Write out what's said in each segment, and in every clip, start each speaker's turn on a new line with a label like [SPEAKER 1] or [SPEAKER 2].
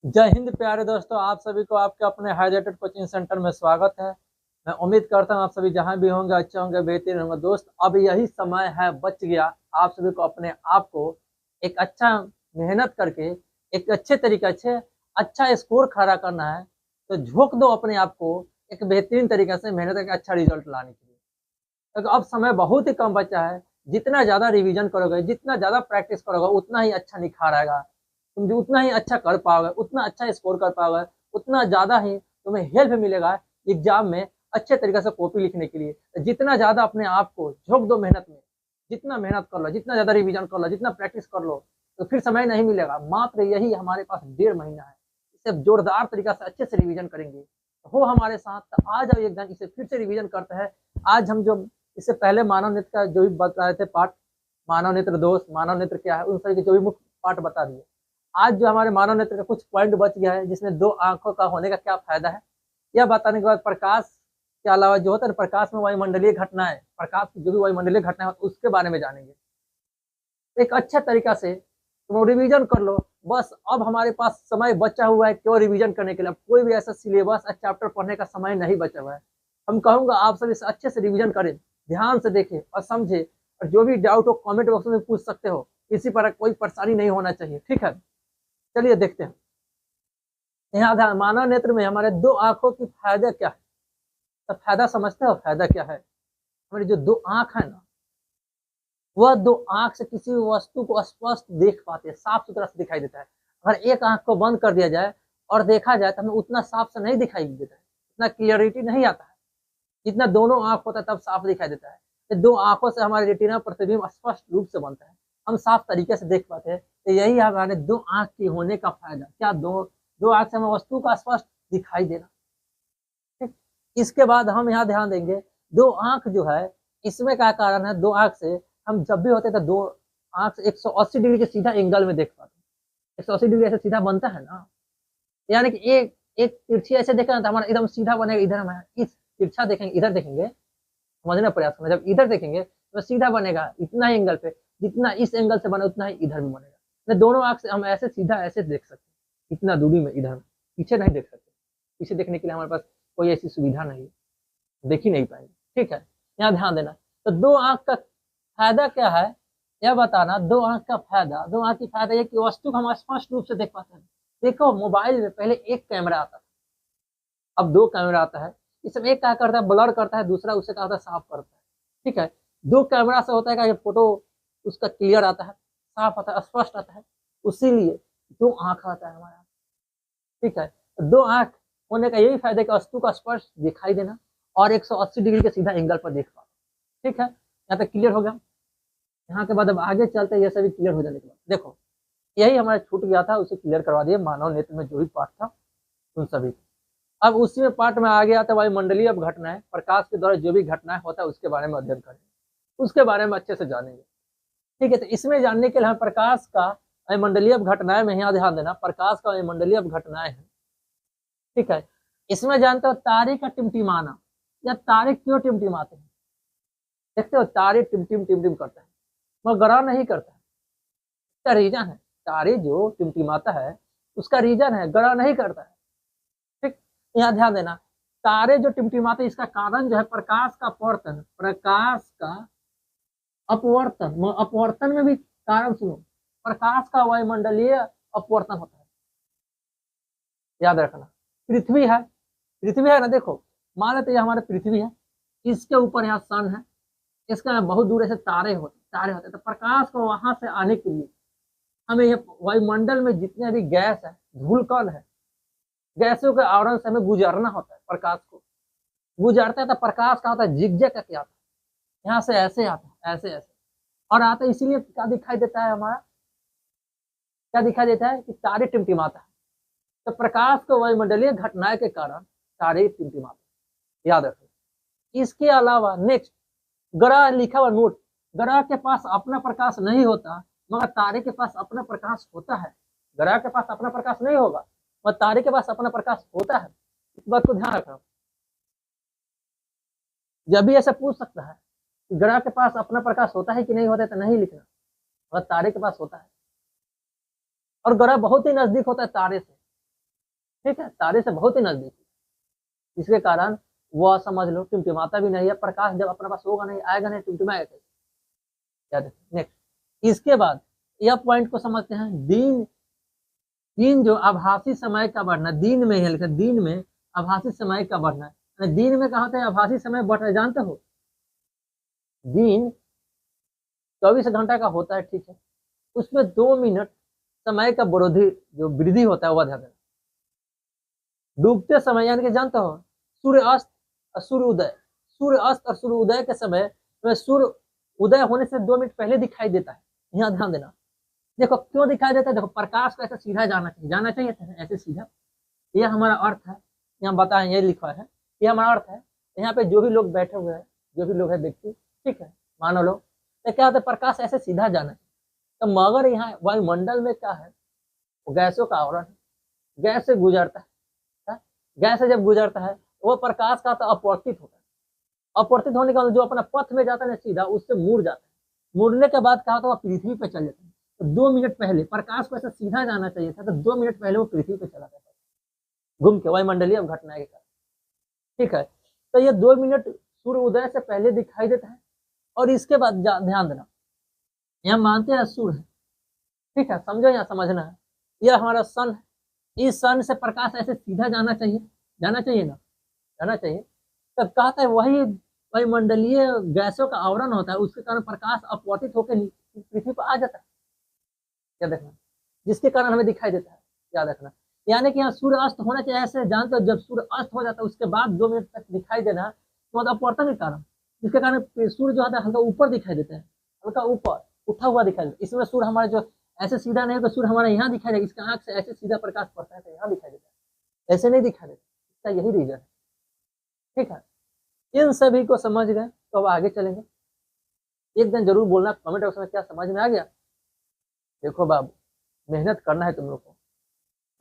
[SPEAKER 1] जय हिंद प्यारे दोस्तों, आप सभी को आपके अपने हाइड्रेटेड कोचिंग सेंटर में स्वागत है। मैं उम्मीद करता हूं आप सभी जहां भी होंगे अच्छे होंगे, बेहतरीन होंगे। दोस्त, अब यही समय है बच गया आप सभी को अपने आप को एक अच्छा मेहनत करके एक अच्छे तरीके से अच्छा स्कोर खड़ा करना है। तो झोंक दो अपने आप को एक बेहतरीन तरीके से मेहनत करके अच्छा रिजल्ट लाने के लिए। क्योंकि अब समय बहुत ही कम बचा है। जितना ज्यादा रिवीजन करोगे, जितना ज्यादा प्रैक्टिस करोगे, उतना ही अच्छा निखार आएगा। तुम जो उतना ही अच्छा कर पाओगे, उतना अच्छा स्कोर कर पाओगे, उतना ज्यादा ही तुम्हें हेल्प मिलेगा एग्जाम में अच्छे तरीके से कॉपी लिखने के लिए। तो जितना ज्यादा अपने आप को झोंक दो मेहनत में, जितना मेहनत कर लो, जितना ज्यादा रिवीजन कर लो, जितना प्रैक्टिस कर लो, तो फिर समय नहीं मिलेगा। मात्र यही हमारे पास 1.5 महीना है। इसे जोरदार तरीका से अच्छे से रिवीजन करेंगे हो हमारे साथ। तो आ जाओ एकदम इसे फिर से रिवीजन करते हैं। आज हम जो इससे पहले मानव नेत्र का जो भी बता रहे थे पार्ट, मानव नेत्र दोष, मानव नेत्र क्या है, उन सभी के जो भी मुख्य पार्ट बता दिए। आज जो हमारे मानव नेत्र का कुछ पॉइंट बच गया है, जिसमें दो आंखों का होने का क्या फायदा है, यह बताने के बाद प्रकाश के अलावा जो होता है प्रकाश में वायुमंडलीय घटनाएं, प्रकाश की जो भी वायुमंडलीय घटनाएं उसके बारे में जानेंगे एक अच्छा तरीका से। तुम रिवीजन कर लो बस। अब हमारे पास समय बचा हुआ है क्यों रिवीजन करने के लिए। अब कोई भी ऐसा सिलेबस चैप्टर पढ़ने का समय नहीं बचा हुआ है। हम कहूंगा आप सब इसे अच्छे से रिवीजन करें, ध्यान से देखें और समझे। और जो भी डाउट हो कमेंट बॉक्स में पूछ सकते हो। किसी पर कोई परेशानी नहीं होना चाहिए, ठीक है। चलिए देखते हैं। यहाँ मानव नेत्र में हमारे दो आंखों की फायदा क्या है। तो फायदा समझते हो, फायदा क्या है। हमारी जो दो आंख है ना, वह दो आंख से किसी वस्तु को स्पष्ट देख पाते हैं, साफ सुथरा से दिखाई देता है। अगर एक आंख को बंद कर दिया जाए और देखा जाए तो हमें उतना साफ से नहीं दिखाई देता है, इतना क्लियरिटी नहीं आता है जितना दोनों आंख होता है तब साफ दिखाई देता है। तो दो आंखों से हमारे रेटिना प्रतिबिंब स्पष्ट रूप से बनता है, हम साफ तरीके से देख पाते हैं। तो यही हमारे दो आंख के होने का फायदा क्या, दो दो आंख से हमें वस्तु का स्पष्ट दिखाई देना। ठीक। इसके बाद हम यहाँ ध्यान देंगे, दो आंख जो है इसमें क्या कारण है। दो आंख से हम जब भी होते तो दो आंख से 180 डिग्री के सीधा एंगल में देख पाते हैं। 180 डिग्री ऐसे सीधा बनता है ना, यानी कि एक एक तिरछी ऐसे देखें ना तो हमारा एकदम सीधा बनेगा। इधर हम इस तिरछा देखेंगे, इधर देखेंगे, समझने का प्रयास करना। जब इधर देखेंगे तो सीधा बनेगा इतना ही एंगल पे, जितना इस एंगल से बने उतना ही इधर भी बनेगा। तो दोनों आंख से हम ऐसे सीधा ऐसे देख सकते हैं, इतना दूरी में इधर में। पीछे नहीं देख सकते, पीछे देखने के लिए हमारे पास कोई ऐसी सुविधा नहीं है, देख ही नहीं पाएंगे। ठीक है, यहाँ ध्यान देना। तो दो आंख का फायदा क्या है यह बताना। दो आंख का फायदा, दो आंख की फायदा ये कि वस्तु को हम स्पष्ट रूप से देख पाते हैं। देखो, मोबाइल में पहले एक कैमरा आता था, अब दो कैमरा आता है। इसमें एक क्या करता है, ब्लर करता है, दूसरा उसे क्या होता है, साफ करता है। ठीक है, दो कैमरा से होता है कि फोटो उसका क्लियर आता है, साफ आता है, स्पष्ट आता है। उसीलिए दो आंख आता है हमारा। ठीक है, दो आंख होने का यही फायदा है कि वस्तु का स्पष्ट दिखाई देना और 180 डिग्री के सीधा एंगल पर देख पाना। ठीक है, यहाँ तक क्लियर हो गया। यहाँ के बाद अब आगे चलते हैं, ये सभी क्लियर हो जाने के बाद देखो, यही हमारा छूट गया था, उसे क्लियर करवा दिए। मानव नेत्र में जो भी पार्ट था उन सभी को। अब उसी में पार्ट में आ गया था वायुमंडलीय अब घटनाएं, प्रकाश के द्वारा जो भी घटनाएं होता है उसके बारे में अध्ययन करेंगे, उसके बारे में अच्छे से जानेंगे। ठीक है, तो इसमें जानने के लिए हम प्रकाश का वायुमंडलीय घटनाएं में यहाँ ध्यान देना, प्रकाश का वायुमंडलीय घटनाएं है। ठीक है, इसमें जानते हो तारे का टिमटिमाना, या तारे क्यों टिमटिमाते हैं। देखते हो तारे टिमटिम टिमटिम करते हैं मगर ग्रह नहीं करता है। इसका रीजन है, तारे जो टिमटिमाता है उसका रीजन है, ग्रह नहीं करता है। ठीक, यहाँ ध्यान देना। तारे जो टिमटिमाते इसका कारण जो है प्रकाश का अपवर्तन, प्रकाश का अपवर्तन। अपवर्तन में भी कारण सुनो, प्रकाश का वायुमंडलीय अपवर्तन होता है, याद रखना। पृथ्वी है, पृथ्वी है ना, देखो मान लेते ये हमारे पृथ्वी है, इसके ऊपर यहाँ सन है, इसका बहुत दूर ऐसे तारे होते तो प्रकाश को वहां से आने के लिए हमें ये वायुमंडल में जितने भी गैस है, धूलकण है, गैसों के आवरण से हमें गुजरना होता है। प्रकाश को गुजरता है तो प्रकाश का होता है जिगजैग का, क्या आता है, यहाँ से ऐसे आता है, ऐसे ऐसे और आता है। इसीलिए क्या दिखाई देता है हमारा, क्या दिखाई देता है कि तारे टिमटिमाता है। तो प्रकाश को वायुमंडलीय घटनाएं के कारण तारे टिमटिमाते हैं, याद रखो। इसके अलावा नेक्स्ट, ग्रह लिखा हुआ नोट, ग्रह के पास अपना प्रकाश नहीं होता मगर तारे के पास अपना प्रकाश होता है। ग्रह के पास अपना प्रकाश नहीं होगा मगर तारे के पास अपना प्रकाश होता है। इस बात को ध्यान रखना। जब भी ऐसा पूछ सकता है कि ग्रह के पास अपना प्रकाश होता है कि नहीं होता है, तो नहीं लिखना, मगर तारे के पास होता है। और ग्रह बहुत ही नजदीक होता है तारे से, ठीक है, तारे से बहुत ही नजदीक, इसके कारण वह समझ लो टिमटिमाता भी नहीं है। प्रकाश जब अपने पास होगा नहीं, आएगा नहीं, टिमटिमाएगा कैसे? क्या देखो नेक्स्ट, इसके बाद यह पॉइंट को समझते हैं। दिन दिन जो आभासी समय का बढ़ना, दिन में ही लिखा, दिन में आभासी समय का बढ़ना। दिन में कहा होता है आभासी समय बढ़ रहा है, जानते हो? दिन 24 घंटा का होता है, ठीक है, उसमें 2 मिनट समय का वृद्धि, जो वृद्धि होता है वह ध्यान देना। डूबते समय यानी कि जानते हो सूर्य अस्त और सूर्य उदय, सूर्य अस्त और सूर्य उदय के समय में सूर्य उदय होने से 2 मिनट पहले दिखाई देता है, यहाँ ध्यान देना। देखो क्यों दिखाई देता है, देखो प्रकाश को ऐसे सीधा जाना चाहिए, जाना चाहिए था ऐसे सीधा, यह हमारा अर्थ है, यहाँ बताएं, ये लिखा है, ये हमारा अर्थ है। यहाँ पे जो भी लोग बैठे हुए हैं, जो भी लोग है व्यक्ति, ठीक है, मानो लोग, तो क्या होता है प्रकाश ऐसे सीधा जाना है। तो मगर यहाँ वायुमंडल में क्या है, गैसों का आवरण है, गैस से गुजरता है, गैस से जब गुजरता है वो प्रकाश का तो अपवर्तित होता है, अपवर्तित होने का जो अपना पथ में जाता है ना सीधा, उससे मुड़ जाता है, मुड़ने के बाद क्या होता है वह पृथ्वी पे चल जाता है। तो 2 मिनट पहले प्रकाश को ऐसा सीधा जाना चाहिए था, तो 2 मिनट पहले वो पृथ्वी पे चला जाता है घूम के, वायुमंडलीय घटना के कारण, ठीक है। तो ये 2 मिनट सूर्य उदय से पहले दिखाई देता है। और इसके बाद ध्यान देना, यहाँ मानते हैं सूर्य है, ठीक है, समझो, यहाँ समझना है, यह हमारा सन है, इस सन से प्रकाश ऐसे सीधा जाना चाहिए, जाना चाहिए ना, जाना चाहिए। तब कहता है वही वायुमंडलीय गैसों का आवरण होता है, उसके कारण प्रकाश अपवर्तित होकर पृथ्वी पर आ जाता है, याद रखना, जिसके कारण हमें दिखाई देता है, याद रखना। यानी कि यहाँ सूर्य अस्त होना चाहिए, ऐसे जानते हो जब सूर्य अस्त हो जाता है उसके बाद 2 मिनट तक दिखाई देना, तो मतलब अपवर्तन के कारण, जिसके कारण सूर्य जो होता है हल्का ऊपर दिखाई देता है, हल्का ऊपर उठा हुआ दिखाई देता है। इसमें सूर्य हमारा जो ऐसे सीधा नहीं तो सूर्य हमारा यहाँ दिखाई देगा, इसके आंख से ऐसे सीधा प्रकाश पड़ता है तो यहाँ दिखाई देता है, ऐसे नहीं दिखाई देता, इसका यही रीजन है, ठीक है। इन सभी को समझ गए तो अब आगे चलेंगे। एक दिन जरूर बोलना कमेंट बॉक्स में क्या समझ में आ गया। देखो बाबू, मेहनत करना है तुम लोग को,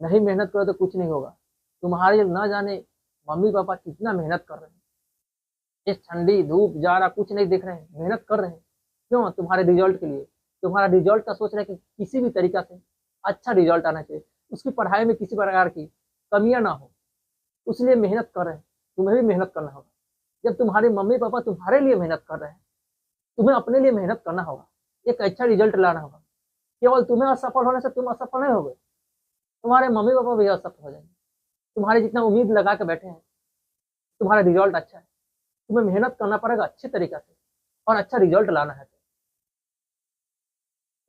[SPEAKER 1] नहीं मेहनत करो तो कुछ नहीं होगा। तुम्हारे ना जाने मम्मी पापा कितना मेहनत कर रहे हैं, इस ठंडी धूप जाड़ा कुछ नहीं देख रहे हैं, मेहनत कर रहे हैं, क्यों? तुम्हारे रिजल्ट के लिए, तुम्हारा रिजल्ट का सोच रहे हैं कि किसी भी तरीका से अच्छा रिजल्ट आना चाहिए, उसकी पढ़ाई में किसी प्रकार की कमियां ना हो, उसलिए मेहनत कर रहे हैं। तुम्हें भी मेहनत करना होगा। जब तुम्हारे मम्मी पापा तुम्हारे लिए मेहनत कर रहे हैं, तुम्हें अपने लिए मेहनत करना होगा, एक अच्छा रिजल्ट लाना होगा। केवल तुम्हें असफल होने से तुम असफल नहीं होगे, तुम्हारे मम्मी पापा भी असफल हो जाएंगे। तुम्हारे जितना उम्मीद लगा के बैठे हैं, तुम्हारा रिजल्ट अच्छा है, तुम्हें मेहनत करना पड़ेगा अच्छे तरीके से और अच्छा रिजल्ट लाना है।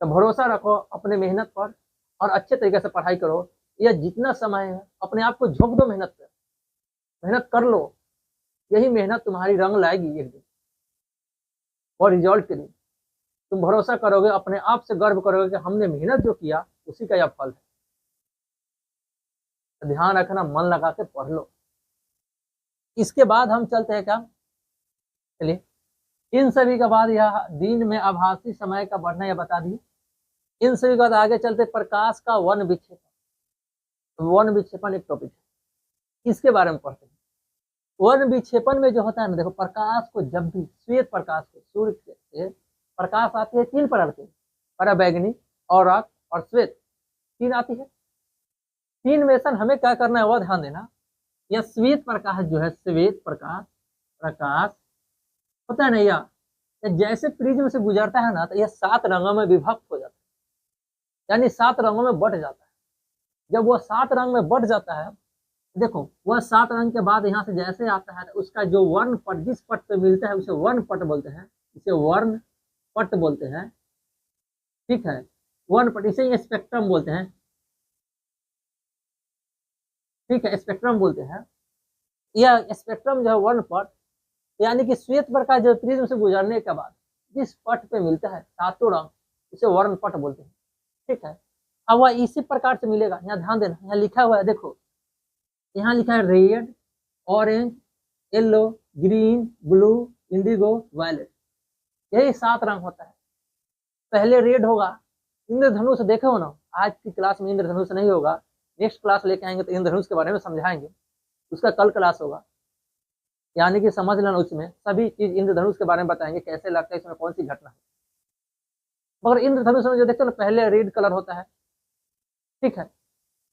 [SPEAKER 1] तो भरोसा रखो अपने मेहनत पर और अच्छे तरीके से पढ़ाई करो। यह जितना समय है अपने आप को झोंक दो मेहनत पे, मेहनत कर लो, यही मेहनत तुम्हारी रंग लाएगी एक दिन, और रिजल्ट के दिन तुम भरोसा करोगे, अपने आप से गर्व करोगे कि हमने मेहनत जो किया उसी का यह फल है। तो ध्यान रखना, मन लगा के पढ़ लो। इसके बाद हम चलते हैं क्या, चलिए, इन सभी के बाद यह दिन में आभासी समय का बढ़ना यह बता दी। इन सभी के बाद आगे चलते प्रकाश का वन विक्षेपन। वन विक्षेपन एक टॉपिक है, इसके बारे में पढ़ते हैं। वन विक्षेपन में जो होता है ना, देखो प्रकाश को जब भी, श्वेत प्रकाश को, सूर्य से प्रकाश आती है 3 प्रकार के, पराबैंगनी, औरक और श्वेत, 3 आती है। 3 में से हमें क्या करना है वह ध्यान देना। यह श्वेत प्रकाश जो है, श्वेत प्रकाश प्रकाश होता है ना, यह जैसे प्रिज्म से गुजरता है ना, तो यह 7 रंगों में विभक्त हो जाता है, यानी 7 रंगों में बट जाता है। जब वह 7 रंग में बट जाता है, देखो वह 7 रंग के बाद यहाँ से जैसे आता है, उसका जो वर्ण पट, जिस पट पे मिलता है उसे वर्ण पट बोलते हैं, इसे वर्ण पट बोलते हैं, ठीक है, वर्ण पट, इसे स्पेक्ट्रम बोलते हैं, ठीक है, स्पेक्ट्रम बोलते हैं। यह स्पेक्ट्रम जो है वर्ण पट, यानी कि श्वेत प्रकाश जो प्रिज्म से गुजरने के बाद जिस पट पे मिलता है 7 रंग, उसे वर्ण पट बोलते हैं, ठीक है। अब वह इसी प्रकार से मिलेगा, यहाँ ध्यान देना, यहाँ लिखा हुआ है, देखो यहाँ लिखा है red, orange, yellow, green, blue, indigo, violet, यही 7 रंग होता है। पहले रेड होगा, इंद्रधनुष देखे हो ना, आज की क्लास में इंद्रधनुष नहीं होगा, नेक्स्ट क्लास लेके आएंगे तो इंद्रधनुष के बारे में समझाएंगे, उसका कल क्लास होगा, यानी कि समझ लेना, उसमें सभी चीज इंद्रधनुष के बारे में बताएंगे, कैसे लगता है, इसमें कौन सी घटना है। मगर इंद्रधनुष में जो देखते हो ना, पहले रेड कलर होता है, ठीक है,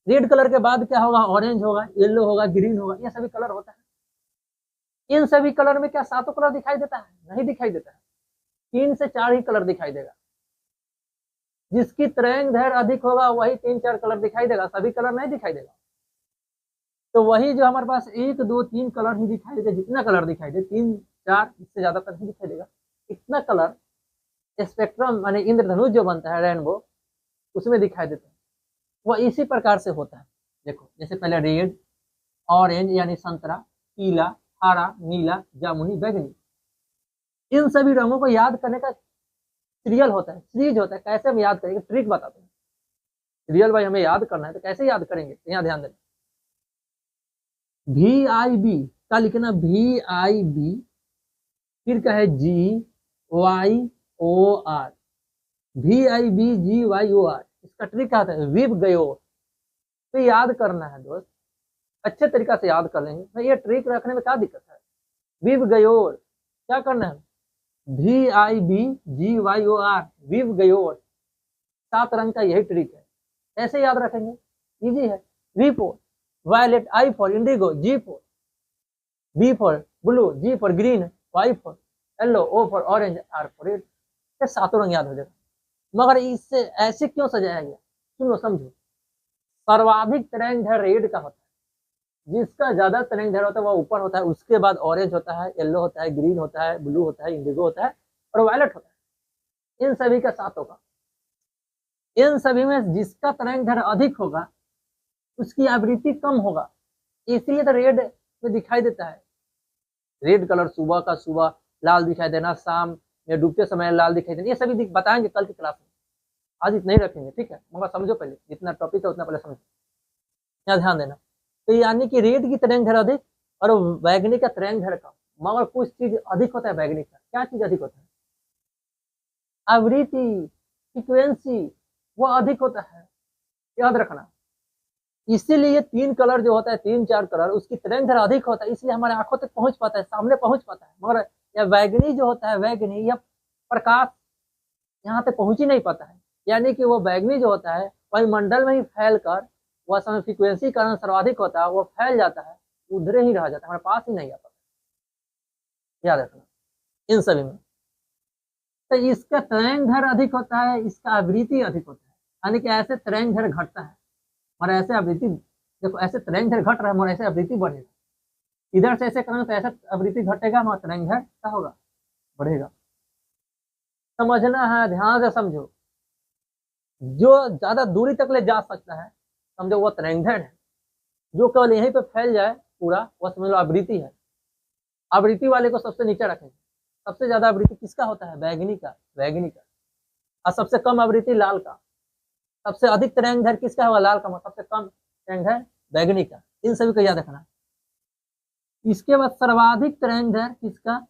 [SPEAKER 1] रेड कलर के बाद क्या होगा, ऑरेंज होगा, येलो होगा, ग्रीन होगा, ये सभी कलर होता है। इन सभी कलर में क्या सातों कलर दिखाई देता है? नहीं दिखाई देता है, 3 से 4 ही कलर दिखाई देगा। जिसकी तरंग दैर्घ्य अधिक होगा वही 3-4 कलर दिखाई देगा, सभी कलर नहीं दिखाई देगा। तो वही जो हमारे पास 1 2 3 कलर ही दिखाई देगा, जितना कलर दिखाई दे 3-4, इससे ज्यादा तक नहीं दिखाई देगा। इतना कलर स्पेक्ट्रम माने इंद्रधनुष जो बनता है रेनबो, उसमें दिखाई देता है। वह इसी प्रकार से होता है। देखो जैसे पहले रेड, ऑरेंज यानी संतरा, पीला, हरा, नीला, जामुनी, बैंगनी, इन सभी रंगों को याद करने का सीरियल होता है, सीरीज होता है। कैसे हम याद करेंगे, ट्रिक बताते हैं। सीरियल भाई हमें याद करना है तो कैसे याद करेंगे, यहाँ ध्यान देना। VIB का लिखना VIB, फिर क्या है GYOR, VIBGYOR। इसका ट्रिक क्या होता है, विव गयो। तो याद करना है दोस्त, अच्छे तरीका से याद कर लेंगे। भाई ये ट्रिक रखने में क्या दिक्कत है, विव गयोर क्या करना है, VIBGYOR, विव गयोर। 7 रंग का यही ट्रिक है। कैसे याद रखेंगे, इजी है। V for violet, I for indigo, G for B for blue, G for green, Y for yellow, O for orange, R for red. ये 7 रंग याद हो जाएगा। मगर इससे ऐसे क्यों सजाया गया, सुनो समझो। सर्वाधिक तरंग दैर्घ्य रेड का होता है, जिसका ज्यादा तरंग दैर्घ्य होता है वह ऊपर होता है, उसके बाद ऑरेंज होता है, येलो होता है, ग्रीन होता है, ब्लू होता है, इंडिगो होता है और वायलेट होता है। इन सभी का 7 का, इन सभी में जिसका तरंग दैर्घ्य अधिक होगा उसकी आवृत्ति कम होगा, इसलिए तो रेड में दिखाई देता है। रेड कलर सुबह का सुबह लाल दिखाई देना, शाम में डूबते समय लाल दिखाई देना, ये सभी बताएंगे कल की क्लास में। आज इतना ही रखेंगे, ठीक है। मगर समझो पहले, जितना टॉपिक है उतना पहले समझो, यहाँ ध्यान देना। तो यानी कि रेड की तरंग दैर्घ्य अधिक और बैगनी का तरंग दैर्घ्य कम। मगर कुछ चीज अधिक होता है बैगनी का, क्या चीज अधिक होता है, आवृत्ति, फ्रीक्वेंसी, वो अधिक होता है, याद रखना। इसीलिए 3 कलर जो होता है, 3-4 कलर, उसकी तरंग दैर्घ्य अधिक होता है, इसलिए हमारे आंखों तक पहुंच पाता है, सामने पहुंच पाता है। मगर यह बैगनी जो होता है, बैगनी या प्रकाश यहाँ तक पहुंच ही नहीं पाता है। यानी कि वो बैगनी जो होता है वायुमंडल में ही फैल कर, वह समय फ्रीक्वेंसी का कारण सर्वाधिक होता है, वो फैल जाता है, उधरे ही रह जाता है, हमारे पास ही नहीं आता। याद रखना इन सभी में। तो इसका तरंग दैर्घ्य अधिक होता है, इसका आवृत्ति अधिक होता है। यानी कि ऐसे तरंग दैर्घ्य घटता है और ऐसे आवृत्ति, देखो ऐसे तरंग दैर्घ्य घट रहा है और ऐसे आवृत्ति बढ़ेगा। इधर से ऐसे करेंगे तो ऐसा आवृत्ति घटेगा, मगर तरंग दैर्घ्य क्या होगा, बढ़ेगा। समझना है, ध्यान से समझो। जो ज्यादा दूरी तक ले जा सकता है समझो वो तरंग दैर्घ्य है, जो केवल यहीं पे फैल जाए पूरा वो समझ लो आवृत्ति है। आवृत्ति वाले को सबसे नीचे रखेंगे। सबसे ज्यादा आवृत्ति किसका होता है, बैगनी का, बैगनी का। और सबसे कम आवृत्ति लाल का। सबसे अधिक तरंग दैर्घ्य किसका होगा, लाल का। सबसे कम तरंग दैर्घ्य बैगनी का। इन सभी को याद रखना। इसके बाद सर्वाधिक तरंग दैर्घ्य किसका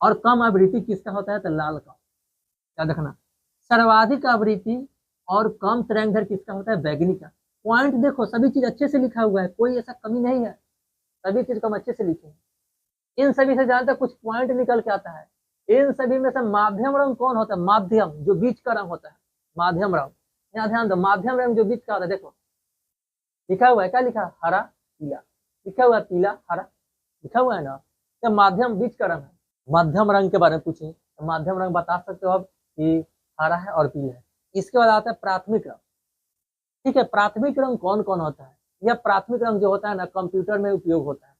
[SPEAKER 1] और कम आवृत्ति किसका होता है, तो लाल का। याद रखना, सर्वाधिक आवृत्ति और कम तरंग दैर्घ्य किसका होता है, बैगनी का। पॉइंट देखो, सभी चीज अच्छे से लिखा हुआ है, कोई ऐसा कमी नहीं है, सभी चीज को हम अच्छे से लिखे हैं। इन सभी से ज्यादा कुछ पॉइंट निकल के आता है। इन सभी में से माध्यम रंग कौन होता है, माध्यम, जो बीच का रंग होता है, माध्यम रंग। यहाँ ध्यान दो, माध्यम रंग जो बीच का होता है, देखो लिखा हुआ है, क्या लिखा, हरा पीला लिखा हुआ है, पीला हरा लिखा हुआ है ना। तो माध्यम बीच का रंग है। मध्यम रंग के बारे में पूछे तो माध्यम रंग बता सकते हो आप कि हरा है और पीला है। इसके बाद आता है प्राथमिक रंग। ठीक है, प्राथमिक रंग कौन कौन होता है, यह प्राथमिक रंग जो होता है ना कंप्यूटर में उपयोग होता है।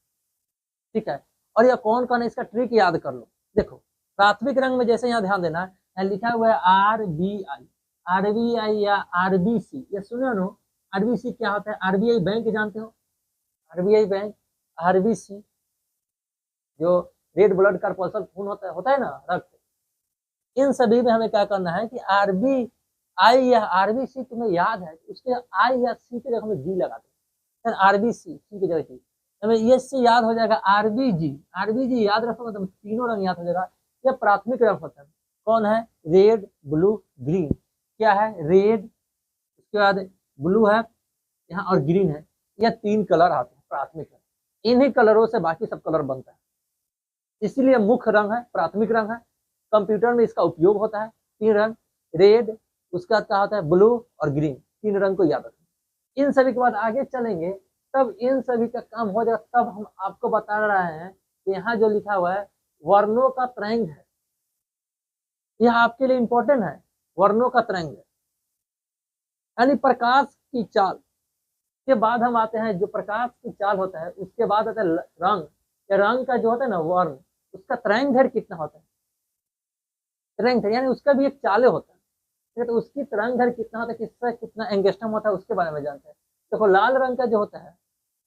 [SPEAKER 1] ठीक है, और यह कौन कौन है इसका ट्रिक याद कर लो। देखो प्राथमिक रंग में जैसे यहाँ ध्यान देना है, यहाँ लिखा हुआ है RBI, RBI या RBC, ये सुनो नो। RBC क्या होता है, RBI बैंक जानते हो, RBI बैंक, RBC जो रेड ब्लड कॉर्पस्कुलर खून होता है ना, रक्त। इन सभी में हमें क्या करना है कि RBI या RBC तुम्हें याद है, उसके I या C की जगह में G लगा दो, RBC C की जगह G, हमें ये से याद हो जाएगा RBG याद रखोगे तो तीनों रंग याद हो जाएगा। यह प्राथमिक रंग होता है। कौन है, रेड ब्लू ग्रीन। क्या है, रेड, उसके बाद ब्लू है यहाँ और ग्रीन है। यह 3 कलर आते हैं प्राथमिक रंग। इन्हीं कलरों से बाकी सब कलर बनता है, इसीलिए मुख्य रंग है, प्राथमिक रंग है। कंप्यूटर में इसका उपयोग होता है। 3 रंग, रेड, उसका क्या होता है ब्लू और ग्रीन, 3 रंग को याद रखें। इन सभी के बाद आगे चलेंगे, तब इन सभी का काम हो जाएगा। तब हम आपको बता रहे हैं कि यहाँ जो लिखा हुआ है वर्णों का तरंग है, यह आपके लिए इंपॉर्टेंट है। वर्णों का तरंग है यानी प्रकाश की चाल के बाद हम आते हैं, जो प्रकाश की चाल होता है उसके बाद आता है रंग। या रंग का जो होता है ना वर्ण, उसका तरंग दैर्घ्य कितना होता है, तरंग दैर्घ्य यानी उसका भी एक चाले होता है, ठीक है। तो उसकी तरंग दैर्घ्य कितना होता है, किसका कितना एंगस्ट्रम होता है, उसके बारे में जानते हैं। देखो लाल रंग का जो होता है,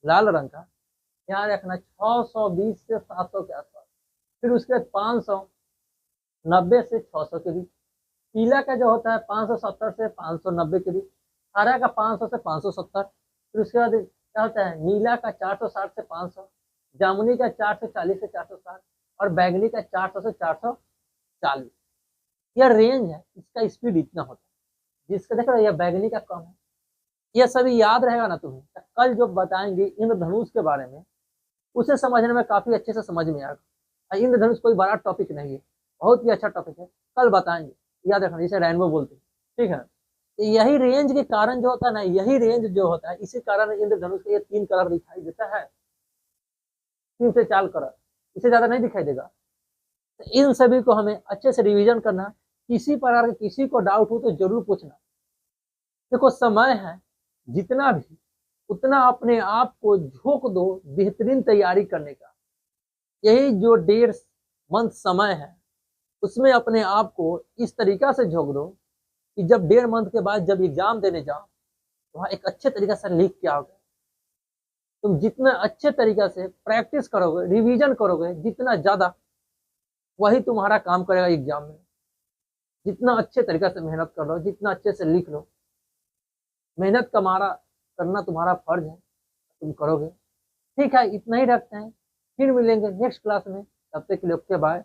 [SPEAKER 1] लाल रंग का यहाँ रखना 620 से 700 के आसपास, फिर उसके बाद 590 से 600 के बीच। पीला का जो होता है 570 से 590 के बीच, हरा का 500 से 570, फिर उसके बाद क्या होता है नीला का 460 से 500, जामुनी का 440 से 460 और बैगनी का 400 से 440। यह रेंज है, इसका स्पीड इतना होता है। जिसका देख रहे हो यह बैगनी का कम है। यह सभी याद रहेगा ना तुम्हें, तो कल जो बताएंगे इंद्रधनुष के बारे में, उसे समझने में काफी अच्छे से समझ में आएगा। इंद्रधनुष कोई बड़ा टॉपिक नहीं है, बहुत ही अच्छा टॉपिक है, कल बताएंगे। याद रखना, जिसे रेनबो बोलते हैं, ठीक है। तो यही रेंज के कारण जो होता है ना, यही रेंज जो होता है, इसी कारण इंद्रधनुष के ये 3 कलर दिखाई देता है, 3 से 4 कलर, इससे ज्यादा नहीं दिखाई देगा। तो इन सभी को हमें अच्छे से रिवीजन करना। किसी प्रकार के किसी को डाउट हो तो जरूर पूछना। देखो समय है, जितना भी उतना अपने आप को झोंक दो बेहतरीन तैयारी करने का। यही जो 1.5 मंथ समय है, उसमें अपने आप को इस तरीका से झोंक दो कि जब 1.5 मंथ के बाद जब एग्जाम देने जाओ, तो वहाँ एक अच्छे तरीके से लिख के आओगे। तुम जितना अच्छे तरीके से प्रैक्टिस करोगे, रिवीजन करोगे जितना ज्यादा, वही तुम्हारा काम करेगा एग्जाम में। जितना अच्छे तरीके से मेहनत कर लो, जितना अच्छे से लिख लो, मेहनत करना तुम्हारा फर्ज है, तुम करोगे। ठीक है, इतना ही रखते हैं, फिर मिलेंगे नेक्स्ट क्लास में। तब तक के लिए ओके बाय।